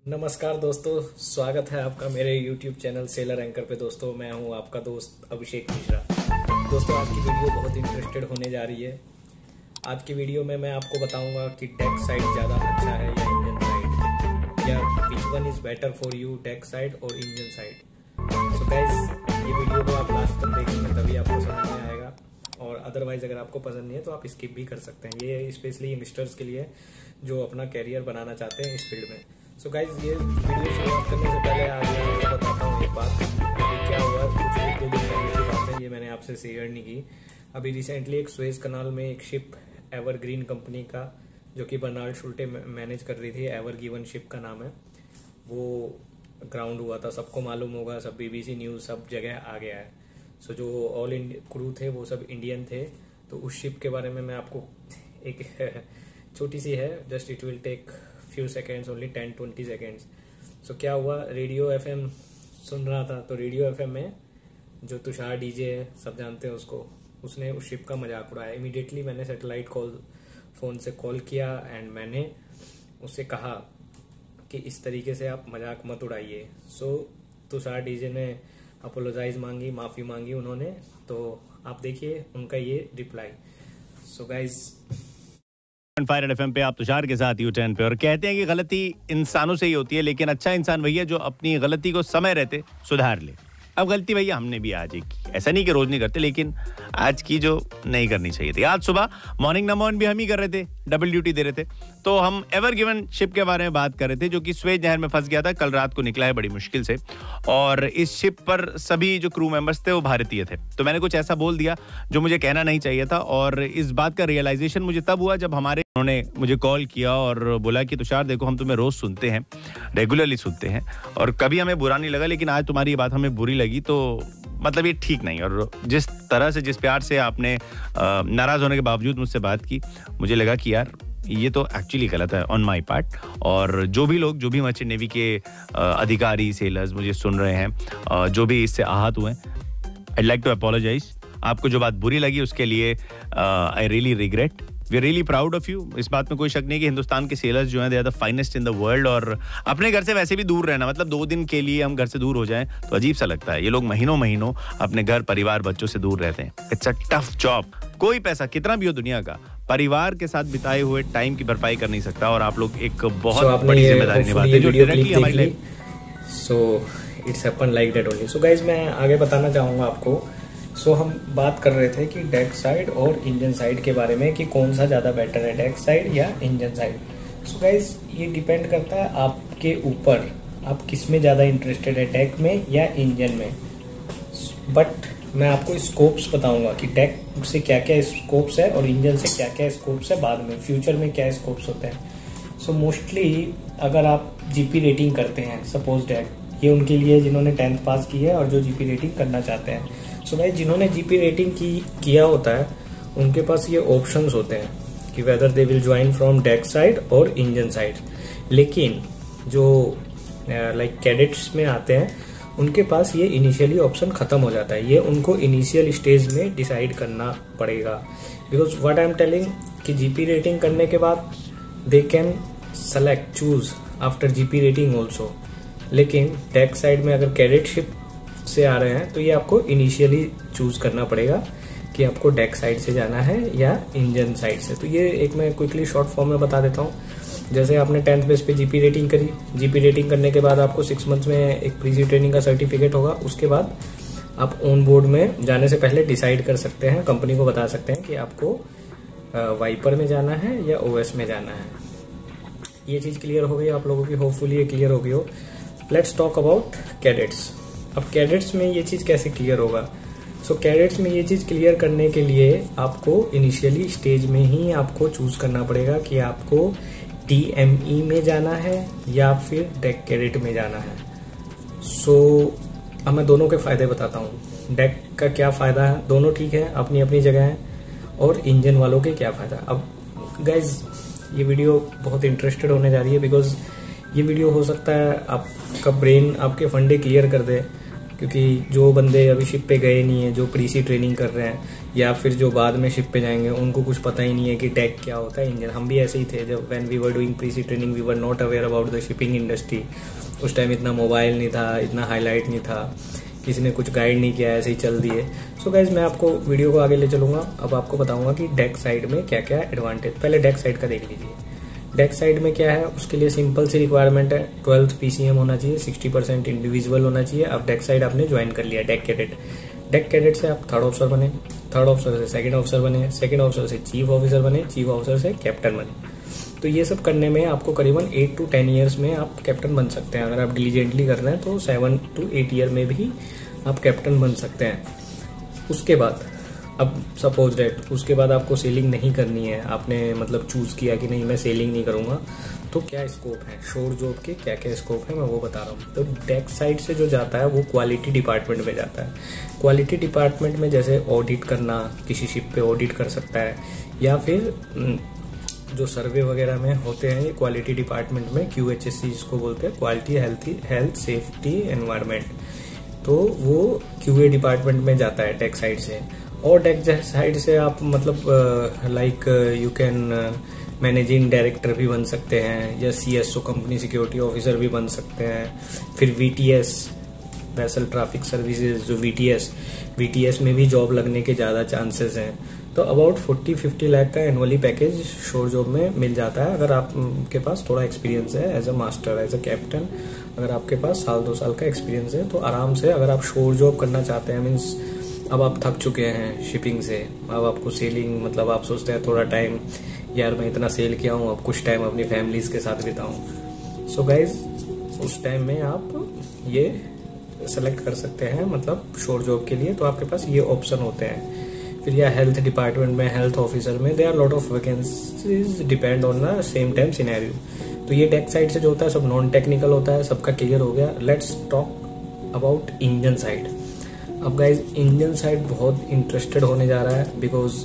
नमस्कार दोस्तों, स्वागत है आपका मेरे YouTube चैनल सेलर एंकर पे। दोस्तों मैं हूं आपका दोस्त अभिषेक मिश्रा। दोस्तों आज की वीडियो बहुत इंटरेस्टेड होने जा रही है। आज की वीडियो में मैं आपको बताऊंगा कि डेक साइड ज़्यादा अच्छा है या इंजन साइड, या which one is better for you, deck side और इंजन साइड। सो गाइस ये वीडियो को आप लास्ट तक देखेंगे तभी आपको समझ में आएगा, और अदरवाइज अगर आपको पसंद नहीं है तो आप स्किप भी कर सकते हैं। ये स्पेशली यंगस्टर्स के लिए जो अपना कैरियर बनाना चाहते हैं इस फील्ड में। सो गाइज ये वीडियो शुरुआत करने से पहले आज मैं आपको बताता हूँ एक बात। अभी क्या हुआ, कुछ एक दो दिन पहले की बात है, ये मैंने आपसे शेयर नहीं की। अभी रिसेंटली एक सुएज कनाल में एक शिप एवरग्रीन कंपनी का, जो कि बर्नार्ड शुल्टे मैनेज कर रही थी, एवरगिवन शिप का नाम है, वो ग्राउंड हुआ था। सबको मालूम होगा, सब BBC न्यूज़ सब जगह आ गया है। सो जो ऑल इंडिया क्रू थे वो सब इंडियन थे। तो उस शिप के बारे में मैं आपको एक छोटी सी है, just it will take few seconds, only 10-20 seconds. So क्या हुआ, रेडियो FM सुन रहा था, तो रेडियो FM में जो तुषार डीजे है, सब जानते हैं उसको, उसने उस शिप का मजाक उड़ाया। इमीडिएटली मैंने सैटेलाइट फ़ोन से कॉल किया एंड मैंने उससे कहा कि इस तरीके से आप मजाक मत उड़ाइए। सो तुषार डीजे ने अपोलोजाइज मांगी, माफ़ी मांगी उन्होंने। तो आप देखिए उनका ये reply. So guys fire FM पे आप तुषार के साथ U10 पे, और कहते हैं कि गलती इंसानों से ही होती है, लेकिन अच्छा इंसान वही है जो अपनी गलती को समय रहते सुधार ले। अब गलती भैया हमने भी आज एक की, ऐसा नहीं कि रोज नहीं करते, लेकिन आज की जो नहीं करनी चाहिए थी। आज सुबह मॉर्निंग नंबर 1 भी हम ही कर रहे थे, डबल ड्यूटी दे रहे थे। तो हम एवरगिवन शिप के बारे में बात कर रहे थे, जो कि सुएज नहर में फंस गया था। कल रात को निकला है बड़ी मुश्किल से, और इस शिप पर सभी जो क्रू मेंबर्स थे वो भारतीय थे। तो मैंने कुछ ऐसा बोल दिया जो मुझे कहना नहीं चाहिए था, और इस बात का रियलाइजेशन मुझे तब हुआ जब उन्होंने मुझे कॉल किया और बोला कि तुषार देखो, हम तुम्हें रोज सुनते हैं, रेगुलरली सुनते हैं, और कभी हमें बुरा नहीं लगा, लेकिन आज तुम्हारी ये बात हमें बुरी लगी, तो मतलब ये ठीक नहीं। और जिस तरह से, जिस प्यार से आपने नाराज होने के बावजूद मुझसे बात की, मुझे लगा कि यार ये तो एक्चुअली गलत है ऑन माई पार्ट। और जो भी लोग, जो भी मर्चेंट नेवी के अधिकारी, सेलर्स मुझे सुन रहे हैं, जो भी इससे आहत हुए, आई लाइक टू अपोलोजाइज। आपको जो बात बुरी लगी उसके लिए I really regret, we are really proud of you. इस बात में कोई शक नहीं कि हिंदुस्तान के सेलर्स जो हैं, they are the finest in the world. और अपने घर से वैसे भी दूर रहना, मतलब 2 दिन के लिए हम घर से दूर हो जाएं तो अजीब सा लगता है। ये लोग महीनों अपने घर, परिवार, बच्चों से दूर रहते हैं। It's a tough job. कोई पैसा कितना भी हो दुनिया का, परिवार के साथ बिताए हुए टाइम की भरपाई कर नहीं सकता, और आप लोग एक बहुत बड़ी जिम्मेदारी निभाते हैं जो डायरेक्टली हमारी life. So it's happen like that only. So guys मैं आगे बताना चाहूँगा आपको। सो हम बात कर रहे थे कि डेक साइड और इंजन साइड के बारे में, कि कौन सा ज़्यादा बेटर है, डेक साइड या इंजन साइड। सो गाइज ये डिपेंड करता है आपके ऊपर, आप किस में ज़्यादा इंटरेस्टेड है, डेक में या इंजन में। बट मैं आपको स्कोप्स बताऊंगा कि डेक से क्या क्या स्कोप्स है और इंजन से क्या क्या स्कोप्स है, बाद में फ्यूचर में क्या स्कोप्स होते हैं। सो मोस्टली अगर आप GP रेटिंग करते हैं, सपोज डेट, ये उनके लिए जिन्होंने 10th पास की है और जो GP रेटिंग करना चाहते हैं। सो भाई जिन्होंने GP रेटिंग किया होता है उनके पास ये ऑप्शंस होते हैं कि whether they will join from deck side और इंजन साइड। लेकिन जो लाइक कैडेट्स में आते हैं उनके पास ये इनिशियली ऑप्शन खत्म हो जाता है। ये उनको इनिशियल स्टेज में डिसाइड करना पड़ेगा, because what I am telling कि GP रेटिंग करने के बाद they can select choose after GP rating also. लेकिन डेक साइड में अगर कैडेटशिप से आ रहे हैं तो ये आपको इनिशियली चूज करना पड़ेगा कि आपको डेक साइड से जाना है या इंजन साइड से। तो ये एक मैं क्विकली शॉर्ट फॉर्म में बता देता हूँ। जैसे आपने 10th बेस पे GP रेटिंग करी, GP रेटिंग करने के बाद आपको 6 मंथ्स में एक प्री ट्रेनिंग का सर्टिफिकेट होगा। उसके बाद आप ऑन बोर्ड में जाने से पहले डिसाइड कर सकते हैं, कंपनी को बता सकते हैं कि आपको वाइपर में जाना है या OS में जाना है। ये चीज़ क्लियर हो गई आप लोगों की, होपफुली ये क्लियर हो गई हो। Let's talk about cadets. अब कैडेट्स में ये चीज़ कैसे क्लियर होगा। सो कैडेट्स में ये चीज़ क्लियर करने के लिए आपको इनिशियली स्टेज में ही आपको चूज करना पड़ेगा कि आपको TME में जाना है या फिर डेक कैडेट में जाना है। सो अब मैं दोनों के फायदे बताता हूँ। डेक का क्या फ़ायदा है, दोनों ठीक है, अपनी अपनी जगह है, और इंजन वालों के क्या फ़ायदा। अब गाइज ये वीडियो बहुत इंटरेस्टेड होने जा रही है, बिकॉज ये वीडियो हो सकता है आपका ब्रेन, आपके फंडे क्लियर कर दे। क्योंकि जो बंदे अभी शिप पे गए नहीं है, जो प्री सी ट्रेनिंग कर रहे हैं या फिर जो बाद में शिप पे जाएंगे, उनको कुछ पता ही नहीं है कि डेक क्या होता है, इंजन। हम भी ऐसे ही थे जब when we were doing pre sea training, we were not aware about the shipping industry. उस टाइम इतना मोबाइल नहीं था, इतना हाईलाइट नहीं था, किसी ने कुछ गाइड नहीं किया, ऐसे ही चल दिए। सो गाइज मैं आपको वीडियो को आगे ले चलूंगा। अब आपको बताऊंगा कि डेक साइड में क्या क्या एडवांटेज। पहले डेक साइड का देख लीजिए। डेक साइड में क्या है, उसके लिए सिंपल सी रिक्वायरमेंट है, 12th PCM होना चाहिए, 60% इंडिविजुअल होना चाहिए। अब डेक साइड आपने ज्वाइन कर लिया, डेक कैडेट। डेक कैडेट से आप 3rd ऑफिसर बने, 3rd ऑफिसर से 2nd ऑफिसर बने, 2nd ऑफिसर से चीफ ऑफिसर बने, चीफ ऑफिसर से कैप्टन बने। तो ये सब करने में आपको करीबन 8 to 10 ईयर्स में आप कैप्टन बन सकते हैं। अगर आप डिलीजेंटली कर रहे हैं तो 7 to 8 ईयर में भी आप कैप्टन बन सकते हैं। उसके बाद अब सपोज दैट उसके बाद आपको सेलिंग नहीं करनी है, आपने मतलब चूज किया कि नहीं मैं सेलिंग नहीं करूंगा, तो क्या स्कोप है शोर जॉब के, क्या क्या स्कोप है मैं वो बता रहा हूँ। तो डेक साइड से जो जाता है वो क्वालिटी डिपार्टमेंट में जाता है। क्वालिटी डिपार्टमेंट में जैसे ऑडिट करना, किसी शिप पे ऑडिट कर सकता है, या फिर जो सर्वे वगैरह में होते हैं ये क्वालिटी डिपार्टमेंट में, QHSE जिसको बोलते हैं, क्वालिटी हेल्थ सेफ्टी एनवायरमेंट, तो वो QA डिपार्टमेंट में जाता है डेक साइड से। और डेक साइड से आप मतलब like you can managing director भी बन सकते हैं, या CSO कंपनी सिक्योरिटी ऑफिसर भी बन सकते हैं। फिर VTS वेसल ट्रैफिक सर्विसेज, जो VTS में भी जॉब लगने के ज़्यादा चांसेस हैं। तो अबाउट 40-50 लाख का एनुअली पैकेज शोर जॉब में मिल जाता है अगर आपके पास थोड़ा एक्सपीरियंस है as a master, as a captain. अगर आपके पास 1-2 साल का एक्सपीरियंस है तो आराम से, अगर आप शोर जॉब करना चाहते हैं, मीन्स अब आप थक चुके हैं शिपिंग से, अब आपको सेलिंग, मतलब आप सोचते हैं थोड़ा टाइम, यार मैं इतना सेल किया हूँ, अब कुछ टाइम अपनी फैमिलीज के साथ बिताऊं। सो गाइज उस टाइम में आप ये सेलेक्ट कर सकते हैं, मतलब शोर जॉब के लिए। तो आपके पास ये ऑप्शन होते हैं। फिर या हेल्थ डिपार्टमेंट में, हेल्थ ऑफिसर में, they are lot of vacancies, depend on the same time scenario. तो ये डेक साइड से जो होता है सब नॉन टेक्निकल होता है, सबका क्लियर हो गया। Let's talk about engine side. अब गाइज इंजन साइड बहुत इंटरेस्टेड होने जा रहा है, बिकॉज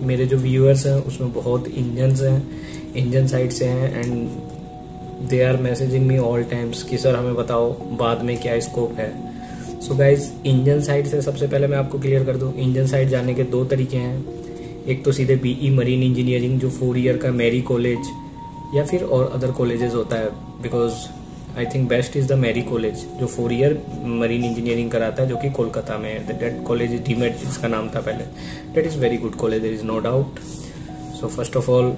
मेरे जो व्यूअर्स हैं उसमें बहुत इंजन्स हैं, इंजन साइड से हैं, and they are messaging me all times कि सर हमें बताओ बाद में क्या स्कोप है। सो गाइज इंजन साइड से सबसे पहले मैं आपको क्लियर कर दूं, इंजन साइड जाने के 2 तरीके हैं। एक तो सीधे BE मरीन इंजीनियरिंग, जो 4 ईयर का मैरी कॉलेज, या फिर और अदर कॉलेजेस होता है, because I think best is the Mary college, जो 4 ईयर मरीन इंजीनियरिंग कराता है, जो कि कोलकाता में है। दैट कॉलेज DMET इसका नाम था पहले। That is very good college, there is no doubt. So first of all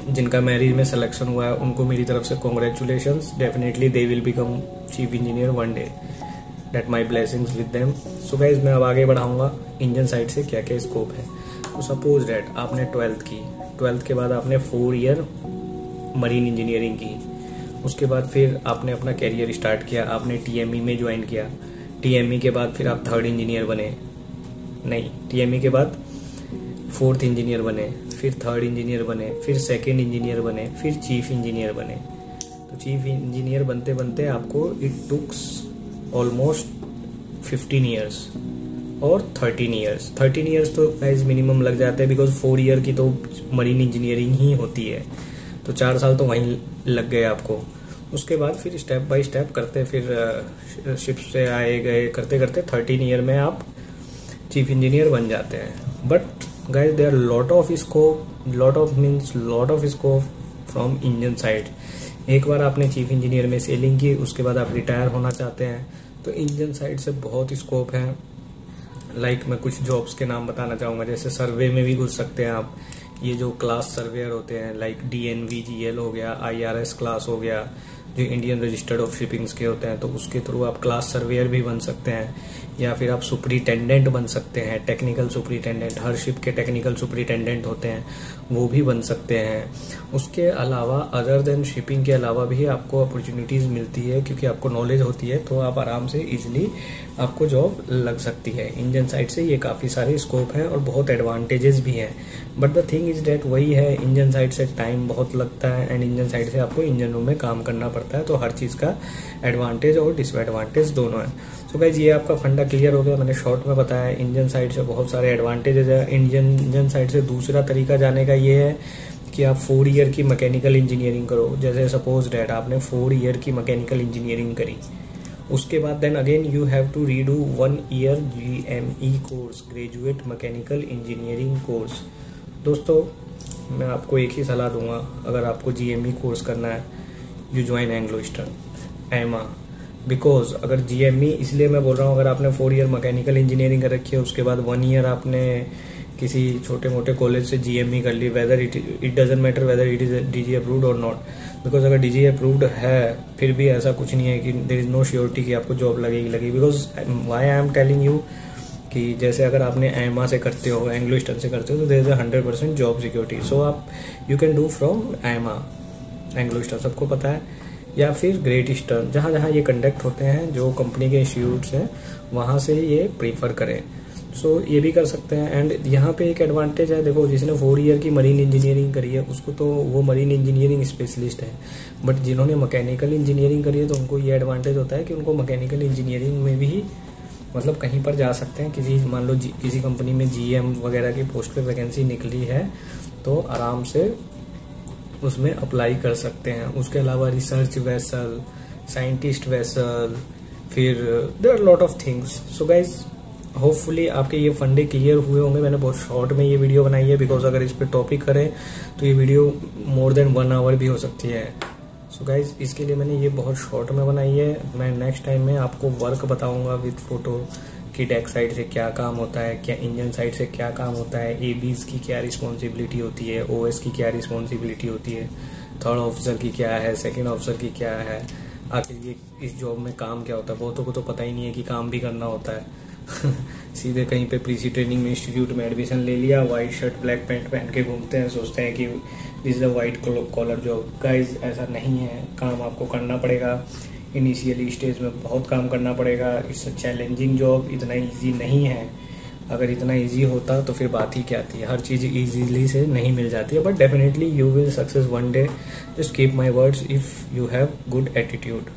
जिनका मैरी में सिलेक्शन हुआ है उनको मेरी तरफ से congratulations, definitely they will become chief engineer one day, that my blessings with them. So guys मैं अब आगे बढ़ाऊंगा इंजन साइड से क्या क्या स्कोप है। तो सपोज डेट आपने 12th की, 12th के बाद आपने 4 ईयर मरीन इंजीनियरिंग की, उसके बाद फिर आपने अपना कैरियर स्टार्ट किया, आपने TME में ज्वाइन किया। TME के बाद फिर आप 3rd इंजीनियर बने, नहीं TME के बाद 4th इंजीनियर बने, फिर 3rd इंजीनियर बने, फिर 2nd इंजीनियर बने, फिर चीफ इंजीनियर बने। तो चीफ इंजीनियर बनते बनते आपको इट टुक्स ऑलमोस्ट 15 ईयर्स और 13 ईयर्स। 13 ईयर्स तो गाइस मिनिमम लग जाते हैं, बिकॉज 4 ईयर की तो मरीन इंजीनियरिंग ही होती है, तो 4 साल तो वहीं लग गए आपको। उसके बाद फिर स्टेप बाय स्टेप करते, फिर शिप से आए गए करते करते 13 ईयर में आप चीफ इंजीनियर बन जाते हैं। But guys there lot of scope from engine side. एक बार आपने चीफ इंजीनियर में सेलिंग की, उसके बाद आप रिटायर होना चाहते हैं, तो इंजन साइड से बहुत स्कोप है। लाइक मैं कुछ जॉब्स के नाम बताना चाहूँगा, जैसे सर्वे में भी घुस सकते हैं आप। ये जो क्लास सर्वेयर होते हैं, लाइक DNVGL हो गया, IRS क्लास हो गया, जो इंडियन रजिस्टर्ड ऑफ शिपिंग्स के होते हैं, तो उसके थ्रू आप क्लास सर्वेयर भी बन सकते हैं। या फिर आप सुपरिटेंडेंट बन सकते हैं, टेक्निकल सुपरिटेंडेंट, हर शिप के टेक्निकल सुपरिटेंडेंट होते हैं, वो भी बन सकते हैं। उसके अलावा अदर देन शिपिंग के अलावा भी आपको अपॉर्चुनिटीज़ मिलती है, क्योंकि आपको नॉलेज होती है, तो आप आराम से इजीली आपको जॉब लग सकती है। इंजन साइड से ये काफ़ी सारे स्कोप हैं और बहुत एडवांटेजेस भी हैं। But the thing is that वही है, इंजन साइड से टाइम बहुत लगता है, एंड इंजन साइड से आपको इंजन रूम में काम करना पड़ता है, तो हर चीज़ का एडवांटेज और डिसएडवांटेज दोनों है। सो गाइस ये आपका फंडा क्लियर हो गया, मैंने शॉर्ट में बताया। इंजन साइड से बहुत सारे एडवांटेजेस है। इंजन साइड से दूसरा तरीका जाने का ये है कि आप 4 ईयर की मैकेनिकल इंजीनियरिंग करो। जैसे सपोज डेट आपने 4 ईयर की मैकेनिकल इंजीनियरिंग करी, उसके बाद then again you have to redo 1 year GME course, graduate mechanical engineering course. दोस्तों मैं आपको एक ही सलाह दूंगा, अगर आपको GME कोर्स करना है यू ज्वाइन एंग्लो ईस्टर्न एमा, बिकॉज अगर GME, इसलिए मैं बोल रहा हूँ, अगर आपने 4 ईयर मैकेनिकल इंजीनियरिंग कर रखी है, उसके बाद 1 ईयर आपने किसी छोटे मोटे कॉलेज से GME कर ली, whether it doesn't matter whether it is DG approved और नॉट, बिकॉज अगर DG अप्रूव्ड है फिर भी ऐसा कुछ नहीं है कि देयर इज नो श्योरिटी कि आपको जॉब लगेगी, because why I am telling you कि जैसे अगर आपने एमा से करते हो, एंग्लो ईस्टर्न से करते हो, तो देयर इज 100% जॉब सिक्योरिटी। सो आप यू कैन डू फ्रॉम एमा, एंग्लो ईस्टर्न सबको पता है, या फिर ग्रेट ईस्टर्न, जहाँ जहाँ ये कंडक्ट होते हैं, जो कंपनी के इंस्टीट्यूट्स हैं वहाँ से ये प्रीफर करें। सो ये भी कर सकते हैं। एंड यहाँ पे एक एडवांटेज है, देखो जिसने 4 ईयर की मरीन इंजीनियरिंग करी है उसको तो वो मरीन इंजीनियरिंग स्पेशलिस्ट है, बट जिन्होंने मैकेनिकल इंजीनियरिंग करी है तो उनको ये एडवांटेज होता है कि उनको मैकेनिकल इंजीनियरिंग में भी मतलब कहीं पर जा सकते हैं, किसी मान लो किसी कंपनी में GM वगैरह की पोस्ट पे वैकेंसी निकली है तो आराम से उसमें अप्लाई कर सकते हैं। उसके अलावा रिसर्च वेसल, साइंटिस्ट वेसल, फिर there are lot of things. So guys hopefully आपके ये फंडे क्लियर हुए होंगे। मैंने बहुत शॉर्ट में ये वीडियो बनाई है, बिकॉज अगर इस पे टॉपिक करें तो ये वीडियो मोर देन 1 आवर भी हो सकती है। सो गाइज इसके लिए मैंने ये बहुत शॉर्ट में बनाई है। मैं नेक्स्ट टाइम में आपको वर्क बताऊंगा विद फोटो कि डेक साइड से क्या काम होता है, क्या इंजन साइड से क्या काम होता है, ABs की क्या रिस्पॉन्सिबिलिटी होती है, OS की क्या रिस्पॉन्सिबिलिटी होती है, थर्ड ऑफिसर की क्या है, सेकंड ऑफिसर की क्या है, आखिर ये इस जॉब में काम क्या होता है। बहुतों को तो पता ही नहीं है कि काम भी करना होता है सीधे कहीं पे प्रीसी ट्रेनिंग में इंस्टीट्यूट में एडमिशन ले लिया, व्हाइट शर्ट ब्लैक पैंट पहन के घूमते हैं, सोचते हैं कि this is a white collar job. Guys ऐसा नहीं है, काम आपको करना पड़ेगा। इनिशियली स्टेज में बहुत काम करना पड़ेगा। इट्स अ चैलेंजिंग जॉब, इतना इजी नहीं है। अगर इतना इजी होता तो फिर बात ही क्या थी। हर चीज़ इजीली से नहीं मिल जाती है, but definitely you will success one day. Just keep my words if you have good attitude.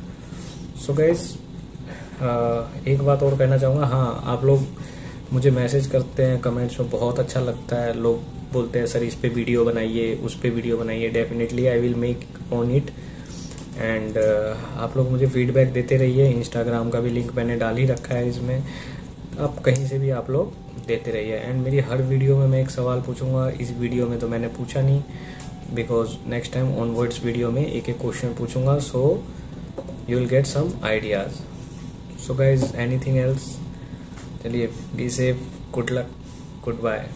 So guys एक बात और कहना चाहूँगा, हाँ आप लोग मुझे मैसेज करते हैं कमेंट्स में, बहुत अच्छा लगता है। लोग बोलते हैं सर इस पे वीडियो बनाइए, उस पे वीडियो बनाइए। Definitely I will make on it. And आप लोग मुझे फीडबैक देते रहिए। इंस्टाग्राम का भी लिंक मैंने डाल ही रखा है इसमें, आप कहीं से भी आप लोग देते रहिए। एंड मेरी हर वीडियो में मैं एक सवाल पूछूंगा। इस वीडियो में तो मैंने पूछा नहीं, because next time onwards video में एक एक क्वेश्चन पूछूंगा, so you will get some ideas. So guys anything else, चलिए be safe, good luck, good bye.